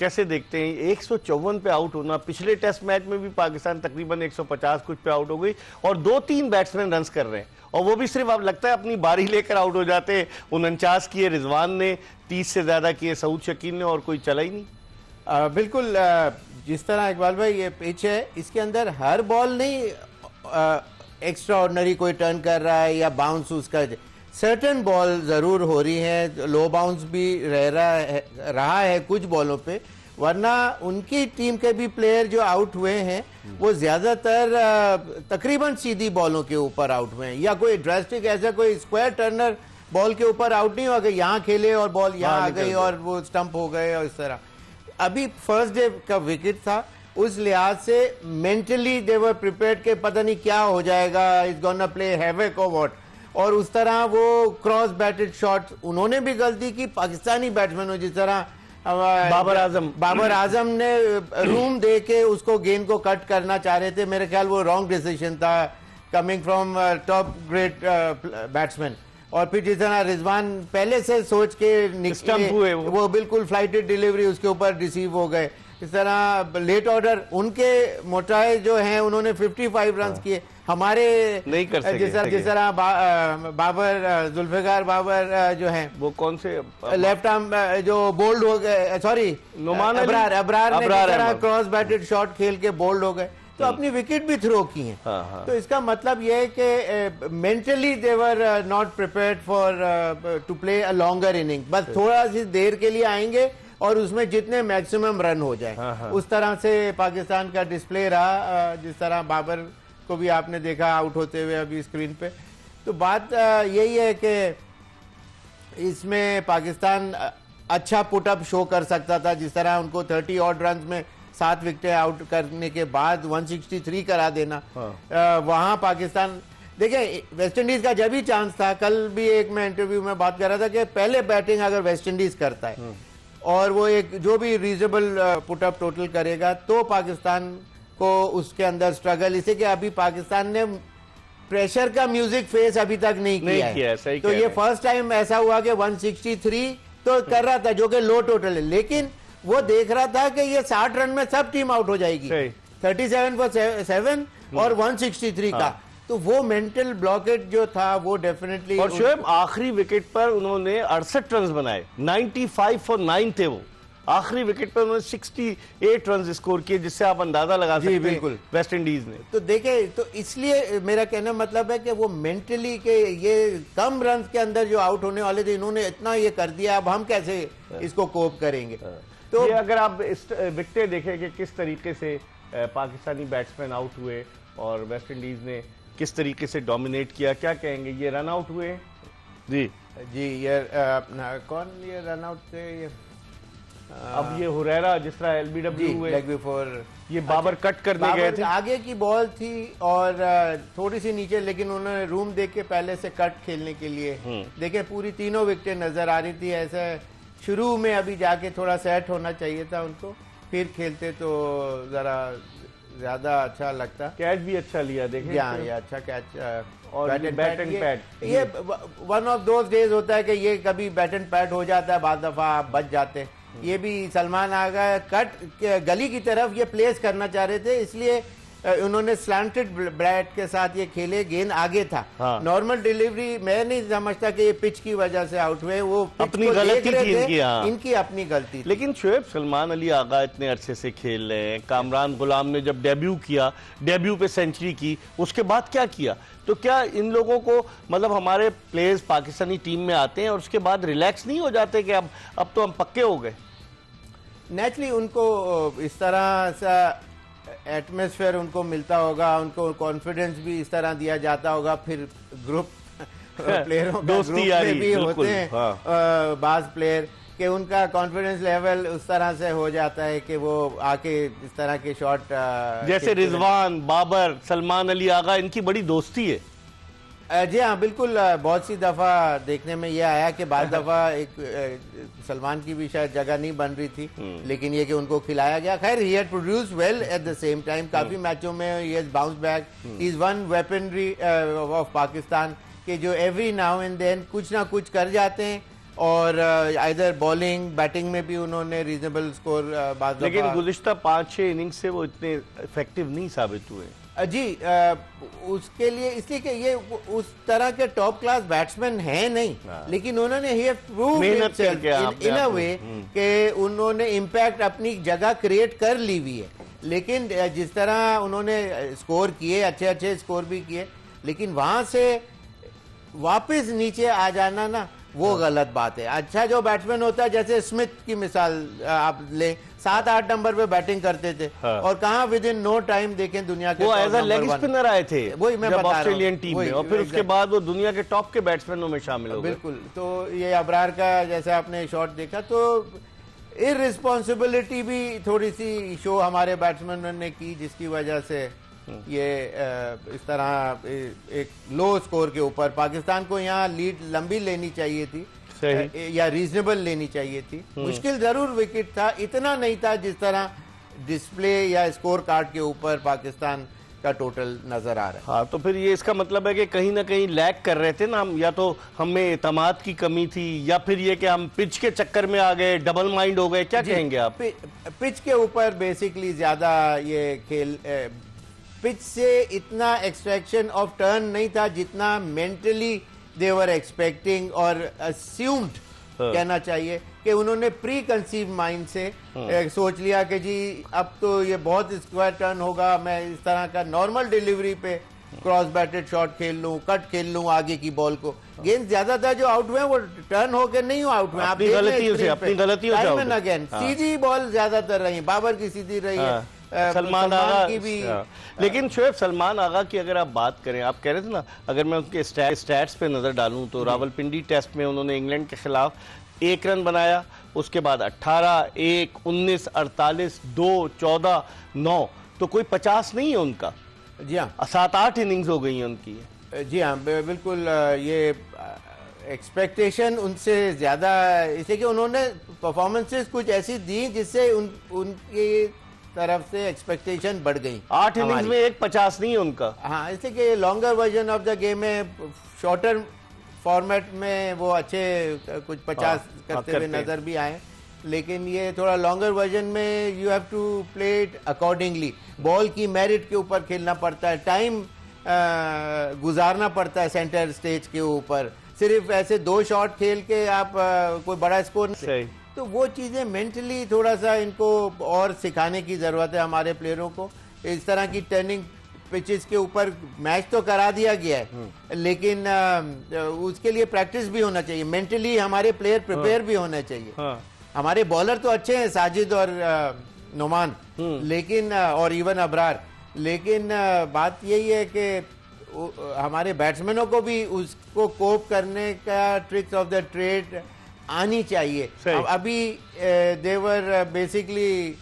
कैसे देखते हैं 154 पे आउट होना? पिछले टेस्ट मैच में भी पाकिस्तान तकरीबन 150 कुछ पे आउट हो गई और 2-3 बैट्समैन रन्स कर रहे हैं और वो भी सिर्फ अब लगता है अपनी बारी लेकर आउट हो जाते हैं। 49 किए रिजवान ने, 30 से ज्यादा किए सऊद शकील ने और कोई चला ही नहीं। बिल्कुल जिस तरह इकबाल भाई ये पिच है, इसके अंदर हर बॉल नहीं एक्स्ट्रा ऑर्डिनरी कोई टर्न कर रहा है या बाउंस उसका, सर्टेन बॉल जरूर हो रही है, लो बाउंस भी रहा है कुछ बॉलों पे, वरना उनकी टीम के भी प्लेयर जो आउट हुए हैं वो ज्यादातर तकरीबन सीधी बॉलों के ऊपर आउट हुए हैं, या कोई ड्रास्टिक ऐसा कोई स्क्वायर टर्नर बॉल के ऊपर आउट नहीं हुआ कि यहाँ खेले और बॉल यहाँ आ गई और वो स्टंप हो गए और इस तरह। अभी फर्स्ट डे का विकेट था, उस लिहाज से मेंटली दे वर प्रिपेयर्ड के पता नहीं क्या हो जाएगा, इज गोना प्ले हैवक और व्हाट, और उस तरह वो क्रॉस बैटेड शॉट उन्होंने भी गलती की, पाकिस्तानी बैट्समैनों जिस तरह बाबर आजम ने रूम दे के उसको गेंद को कट करना चाह रहे थे, मेरे ख्याल वो रॉन्ग डिसीजन था coming from top great batsman. और फिर जिस तरह रिजवान पहले से सोच के निकले हुए वो बिल्कुल फ्लाइटेड डिलीवरी उसके ऊपर रिसीव हो गए, इस तरह लेट ऑर्डर उनके मोटाए जो हैं उन्होंने 55 रन किए, हमारे नहीं कर सके। जिस तरह बाबर जुल्फिकार बाबर जो हैं वो कौन से लेफ्ट आर्म जो बोल्ड हो गए, सॉरी अबरार ने जिस तरह क्रॉस बैटेड शॉट खेल के बोल्ड हो गए तो अपनी विकेट भी थ्रो की हैं। तो इसका मतलब यह है कि mentally they were not prepared for to play a longer inning, बस थोड़ा सी देर के लिए आएंगे और उसमें जितने मैक्सिमम रन हो जाए उस तरह से पाकिस्तान का डिस्प्ले रहा। जिस तरह बाबर को भी आपने देखा आउट होते हुए अभी स्क्रीन पे, तो बात यही है कि इसमें पाकिस्तान अच्छा पुटअप शो कर सकता था, जिस तरह उनको 30 ऑड रन में 7 विकेटें आउट करने के बाद 163 करा देना। वहां पाकिस्तान देखिए वेस्ट इंडीज का जब भी चांस था, कल भी एक मैं इंटरव्यू में बात कर रहा था कि पहले बैटिंग अगर वेस्ट इंडीज करता है और वो एक जो भी रीजनेबल पुटअप टोटल करेगा तो पाकिस्तान को उसके अंदर स्ट्रगल, इसे कि अभी पाकिस्तान ने प्रेशर का म्यूजिक फेस अभी तक नहीं किया है। तो ये फर्स्ट टाइम ऐसा हुआ कि 163 तो कर रहा था जो कि लो टोटल है, लेकिन वो देख रहा था कि ये 60 रन में सब टीम आउट हो जाएगी, 37 for 7 और 163 का, तो वो मेंटल ब्लॉकेट जो था वो डेफिनेटली। और शोएब आखिरी विकेट पर उन्होंने 68 रन बनाए, 95 for 9 थे वो, आखिरी विकेट पर उन्होंने 68 रन स्कोर किए, जिससे आप अंदाजा लगा सकते हैं बिल्कुल वेस्ट इंडीज ने। तो देखे, तो इसलिए मेरा कहना मतलब है कि वो मेंटली के ये कम रन के अंदर जो आउट होने वाले थे इन्होंने इतना ये कर दिया, अब हम कैसे इसको कोप करेंगे। तो ये अगर आप विकेटें देखें कि किस तरीके से पाकिस्तानी बैट्समैन आउट हुए और वेस्ट इंडीज ने किस तरीके से डोमिनेट किया, क्या कहेंगे? ये रन आउट हुए जी ये कौन ये रन आउट थे? ये अब ये हुरैरा जिस तरह एलबीडब्ल्यू हुए, लेग बिफोर ये बाबर कट करने गए थे, आगे की बॉल थी और थोड़ी सी नीचे, लेकिन उन्होंने रूम देख के पहले से कट खेलने के लिए देखे, पूरी तीनों विकेटें नजर आ रही थी। ऐसे शुरू में अभी जाके थोड़ा सेट होना चाहिए था उनको, फिर खेलते तो जरा ज्यादा अच्छा लगता। कैच भी अच्छा लिया, देखें ये अच्छा कैच और बैट एंड पैड। ये वन ऑफ दोज डेज होता है कि ये कभी बैट एंड पैड हो जाता है, बाद दफा आप बच जाते हैं। ये भी सलमान आगा कट गली की तरफ ये प्लेस करना चाह रहे थे, इसलिए उन्होंने स्लैंटेड बैट के साथ ये खेले, गेंद आगे था। नॉर्मल डिलीवरी मैं नहीं समझता कि ये पिच की वजह से आउट हुए, वो अपनी गलती थी इनकी अपनी गलती थी। लेकिन शोएब सलमान अली आगा इतने अरसे से खेल रहे हैं, कामरान गुलाम ने जब डेब्यू किया, डेब्यू पे सेंचुरी की, उसके बाद क्या किया? तो क्या इन लोगों को मतलब हमारे प्लेयर्स पाकिस्तानी टीम में आते हैं और उसके बाद रिलैक्स नहीं हो जाते कि अब तो हम पक्के हो गए? नेचुरली उनको इस तरह सा एटमॉस्फेयर उनको मिलता होगा, उनको कॉन्फिडेंस भी इस तरह दिया जाता होगा, फिर ग्रुप प्लेयरों का ग्रुप में भी होते हैं बाज प्लेयर कि उनका कॉन्फिडेंस लेवल उस तरह से हो जाता है कि वो आके इस तरह के शॉट, जैसे रिजवान, बाबर, सलमान अली आगा, इनकी बड़ी दोस्ती है। जी हाँ बिल्कुल, बहुत सी दफा देखने में यह आया कि बाद दफा एक सलमान की भी शायद जगह नहीं बन रही थी, लेकिन ये कि उनको खिलाया गया। खैर he had produced well at the same time, काफी मैचों में he has bounce back, he is one weaponry of Pakistan के जो एवरी नाउ एंड देन कुछ ना कुछ कर जाते हैं और आइदर बॉलिंग बैटिंग में भी उन्होंने रीजनेबल स्कोर लेकिन गुज़िश्ता 5-6 इनिंग्स से वो इतने इफेक्टिव नहीं साबित हुए जी। उसके लिए इसलिए कि ये उस तरह के टॉप क्लास बैट्समैन हैं नहीं, लेकिन उन्होंने इन अ वे कि उन्होंने इम्पैक्ट अपनी जगह क्रिएट कर ली हुई है। लेकिन जिस तरह उन्होंने स्कोर किए, अच्छे अच्छे स्कोर भी किए, लेकिन वहां से वापस नीचे आ जाना ना, वो गलत बात है। अच्छा जो बैट्समैन होता है, जैसे स्मिथ की मिसाल आप ले, 7-8 नंबर पे बैटिंग करते थे और कहाँ विद इन नो टाइम देखें दुनिया के वो एज अ लेग स्पिनर आए थे वही मैं बता ऑस्ट्रेलियन टीम में, और फिर उसके बाद वो दुनिया के टॉप के बैट्समैनों में शामिल हो गए। बिल्कुल। तो ये अबरार का जैसे आपने शॉट देखा, तो इररिस्पॉन्सिबिलिटी भी थोड़ी सी शो हमारे बैट्समैन ने की, जिसकी वजह से ये इस तरह एक लो स्कोर के ऊपर पाकिस्तान को यहाँ लीड लंबी लेनी चाहिए थी या रीजनेबल लेनी चाहिए थी। मुश्किल जरूर विकेट था, इतना नहीं था जिस तरह डिस्प्ले या स्कोर कार्ड के ऊपर पाकिस्तान का टोटल नजर आ रहा है। हाँ, तो फिर ये इसका मतलब है कि कहीं ना कहीं लैग कर रहे थे ना हम, या तो हमें एतमाद की कमी थी, या फिर ये कि हम पिच के चक्कर में आ गए, डबल माइंड हो गए, क्या कहेंगे आप? पिच के ऊपर बेसिकली ज्यादा ये खेल, पिच से इतना एक्सट्रैक्शन ऑफ टर्न नहीं था जितना मेंटली दे वर एक्सपेक्टिंग और अस्यूम्ड कहना चाहिए कि उन्होंने प्री कंसीव माइंड से सोच लिया कि जी अब तो ये बहुत स्क्वायर टर्न होगा, मैं इस तरह का नॉर्मल डिलीवरी पे क्रॉस बैटेड शॉट खेल लूं, कट खेल लूं आगे की बॉल को। गेंद ज्यादातर जो आउट हुए वो टर्न होके नहीं आउट हुए, अपनी गलतियों से अगेन सीधी बॉल ज्यादातर रही, बाबर की सीधी रही है, सलमान आगा की भी। लेकिन शोएब, सलमान आगा की अगर आप बात करें, आप कह रहे थे ना, अगर मैं उनके स्टैट्स पे नजर डालूं तो रावलपिंडी टेस्ट में उन्होंने इंग्लैंड के खिलाफ 1 रन बनाया, उसके बाद 18, 1, 19, 48, 2, 14, 9, तो कोई 50 नहीं है उनका। जी हाँ, 7-8 इनिंग्स हो गई हैं उनकी। जी हाँ, बिल्कुल। ये एक्सपेक्टेशन उनसे ज्यादा, इसलिए कि उन्होंने परफॉर्मेंसेस कुछ ऐसी दी जिससे उनकी तरफ से एक्सपेक्टेशन बढ़ गई। 8 इनिंग्स में एक 50 नहीं है उनका। हाँ, इसलिए कि longer version of the game में, शॉर्टर फॉर्मेट में वो अच्छे कुछ 50 करते हुए नजर भी आए, लेकिन ये थोड़ा लॉन्गर वर्जन में you have to play it accordingly. Ball की मेरिट के ऊपर खेलना पड़ता है, टाइम गुजारना पड़ता है सेंटर स्टेज के ऊपर। सिर्फ ऐसे 2 शॉट खेल के आप कोई बड़ा स्कोर नहीं, तो वो चीजें मेंटली थोड़ा सा इनको और सिखाने की जरूरत है हमारे प्लेयरों को। इस तरह की टर्निंग पिचेस के ऊपर मैच तो करा दिया गया है, लेकिन उसके लिए प्रैक्टिस भी होना चाहिए, मेंटली हमारे प्लेयर प्रिपेयर भी होना चाहिए। हमारे बॉलर तो अच्छे हैं, साजिद और नुमान, लेकिन और इवन अबरार, लेकिन बात यही है कि हमारे बैट्समैनों को भी उसको कोप करने का ट्रिक्स ऑफ द ट्रेड आनी चाहिए। अब अभी they were basically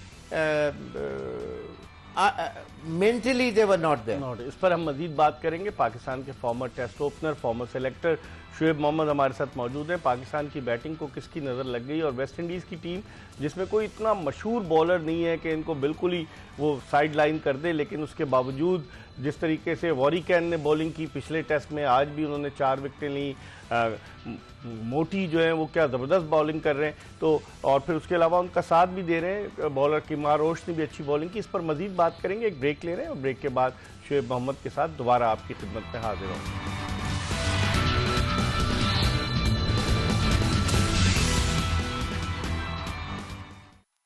mentally they were not there. इस पर हम मजीद बात करेंगे। पाकिस्तान के former test opener, former selector Shoaib Mohammad हमारे साथ मौजूद हैं। पाकिस्तान की बैटिंग को किसकी नज़र लग गई, और वेस्ट इंडीज़ की टीम जिसमें कोई इतना मशहूर बॉलर नहीं है कि इनको बिल्कुल ही वो साइड लाइन कर दे, लेकिन उसके बावजूद जिस तरीके से वॉरी कैन ने बॉलिंग की पिछले टेस्ट में, आज भी उन्होंने 4 विकेटें ली, मोटी जो है वो क्या ज़बरदस्त बॉलिंग कर रहे हैं, तो और फिर उसके अलावा उनका साथ भी दे रहे हैं बॉलर किमार रोश ने भी अच्छी बॉलिंग की। इस पर मजीद बात करेंगे, एक ब्रेक ले रहे हैं और ब्रेक के बाद शोएब मोहम्मद के साथ दोबारा आपकी खिदमत में हाजिर होंगे।